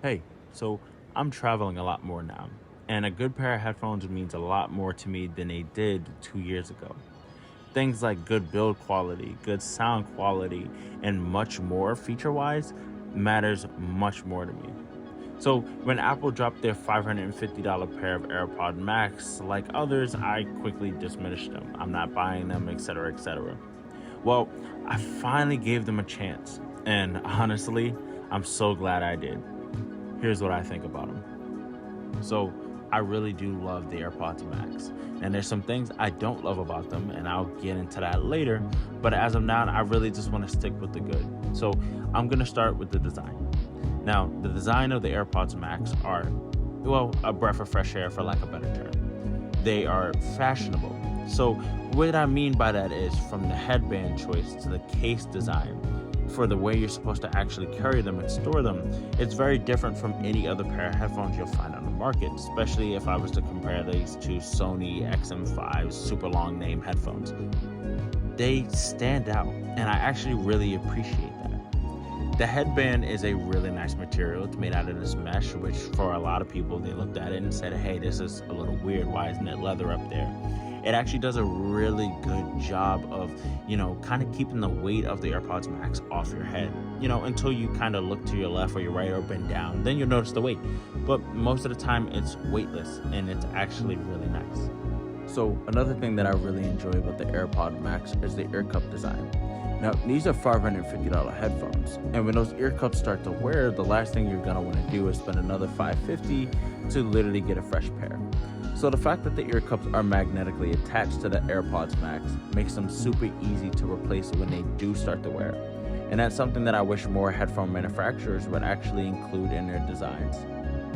Hey, so I'm traveling a lot more now, and a good pair of headphones means a lot more to me than they did 2 years ago. Things like good build quality, good sound quality, and much more feature wise matters much more to me. So when Apple dropped their $550 pair of AirPod Max, like others, I quickly dismissed them. I'm not buying them, etc., etc. Well, I finally gave them a chance, and honestly, I'm so glad I did. Here's what I think about them. So I really do love the AirPods Max. And there's some things I don't love about them, and I'll get into that later. But as of now, I really just want to stick with the good. So I'm going to start with the design. Now, the design of the AirPods Max are, well, a breath of fresh air for lack of a better term. They are fashionable. So what I mean by that is from the headband choice to the case design for the way you're supposed to actually carry them and store them, it's very different from any other pair of headphones you'll find on the market, especially if I was to compare these to Sony XM5 super long name headphones. They stand out, and I actually really appreciate that. The headband is a really nice material. It's made out of this mesh, which for a lot of people, they looked at it and said, hey, this is a little weird. Why isn't it leather up there? It actually does a really good job of, kind of keeping the weight of the AirPods Max off your head, until you kind of look to your left or your right or bend down. Then you'll notice the weight. But most of the time, it's weightless, and it's actually really nice. So another thing that I really enjoy about the AirPod Max is the ear cup design. Now, these are $550 headphones, and when those ear cups start to wear, the last thing you're gonna want to do is spend another $550 to literally get a fresh pair. So the fact that the ear cups are magnetically attached to the AirPods Max makes them super easy to replace when they do start to wear. And that's something that I wish more headphone manufacturers would actually include in their designs.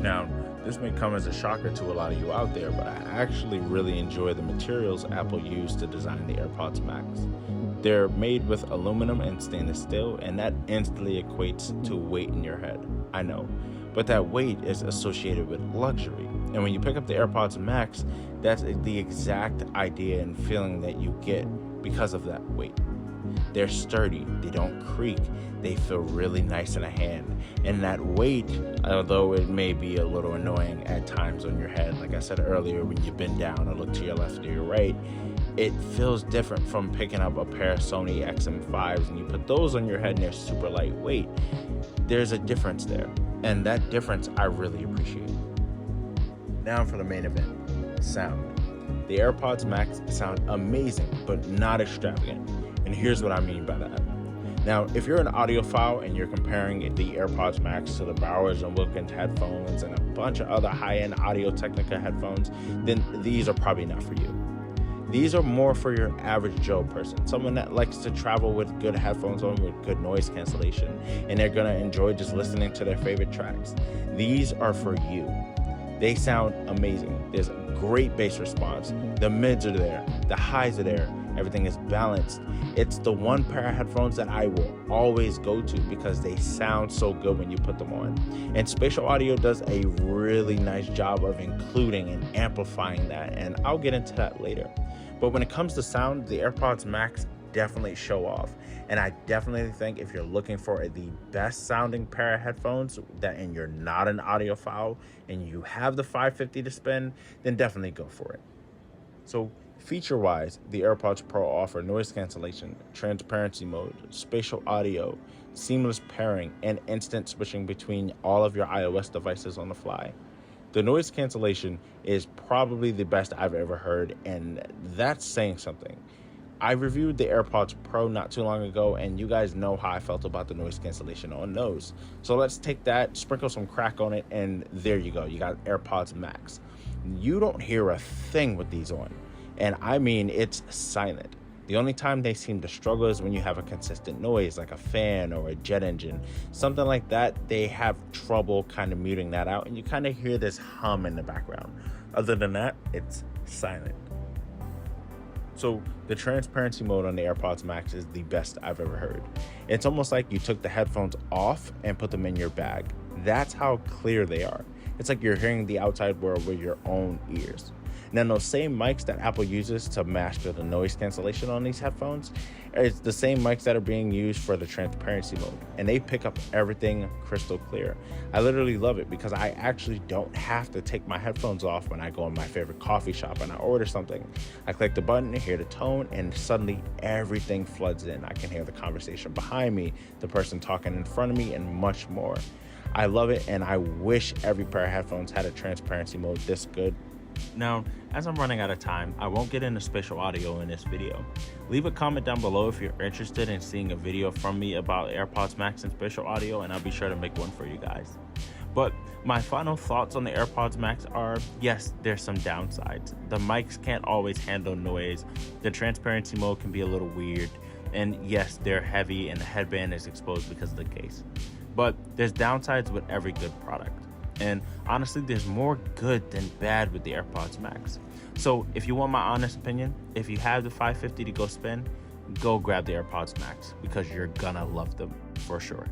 Now, this may come as a shocker to a lot of you out there, but I actually really enjoy the materials Apple used to design the AirPods Max. They're made with aluminum and stainless steel, and that instantly equates to weight in your head. I know, but that weight is associated with luxury. And when you pick up the AirPods Max, that's the exact idea and feeling that you get because of that weight. They're sturdy, they don't creak, they feel really nice in a hand. And that weight, although it may be a little annoying at times on your head, like I said earlier, when you bend down or look to your left or your right, it feels different from picking up a pair of Sony XM5s and you put those on your head and they're super lightweight. There's a difference there, and that difference I really appreciate. Now for the main event, sound. The AirPods Max sound amazing, but not extravagant. And here's what I mean by that. Now, if you're an audiophile and you're comparing the AirPods Max to the Bowers and Wilkins headphones and a bunch of other high-end Audio-Technica headphones, then these are probably not for you. These are more for your average Joe person, someone that likes to travel with good headphones on with good noise cancellation, and they're going to enjoy just listening to their favorite tracks. These are for you. They sound amazing. There's great bass response. The mids are there. The highs are there. Everything is balanced. It's the one pair of headphones that I will always go to because they sound so good when you put them on. And spatial audio does a really nice job of including and amplifying that, and I'll get into that later. But when it comes to sound, the AirPods Max definitely show off. And I definitely think if you're looking for the best sounding pair of headphones and you're not an audiophile and you have the $550 to spend, then definitely go for it. So feature wise, the AirPods Pro offer noise cancellation, transparency mode, spatial audio, seamless pairing, and instant switching between all of your iOS devices on the fly. The noise cancellation is probably the best I've ever heard, and that's saying something. I reviewed the AirPods Pro not too long ago, and you guys know how I felt about the noise cancellation on those. So let's take that, sprinkle some crack on it, and there you go. You got AirPods Max. You don't hear a thing with these on, and I mean it's silent. The only time they seem to struggle is when you have a consistent noise like a fan or a jet engine, something like that. They have trouble kind of muting that out, and you kind of hear this hum in the background. Other than that, it's silent. So the transparency mode on the AirPods Max is the best I've ever heard. It's almost like you took the headphones off and put them in your bag. That's how clear they are. It's like you're hearing the outside world with your own ears. Now, those same mics that Apple uses to master the noise cancellation on these headphones, it's the same mics that are being used for the transparency mode, and they pick up everything crystal clear. I literally love it because I actually don't have to take my headphones off when I go in my favorite coffee shop and I order something. I click the button and hear the tone, and suddenly everything floods in. I can hear the conversation behind me, the person talking in front of me, and much more. I love it, and I wish every pair of headphones had a transparency mode this good. Now, as I'm running out of time, I won't get into spatial audio in this video. Leave a comment down below if you're interested in seeing a video from me about AirPods Max and spatial audio, and I'll be sure to make one for you guys. But my final thoughts on the AirPods Max are, yes, there's some downsides. The mics can't always handle noise, the transparency mode can be a little weird, and yes, they're heavy and the headband is exposed because of the case. But there's downsides with every good product. And honestly, there's more good than bad with the AirPods Max. So if you want my honest opinion, if you have the $550 to go spend, go grab the AirPods Max because you're gonna love them for sure.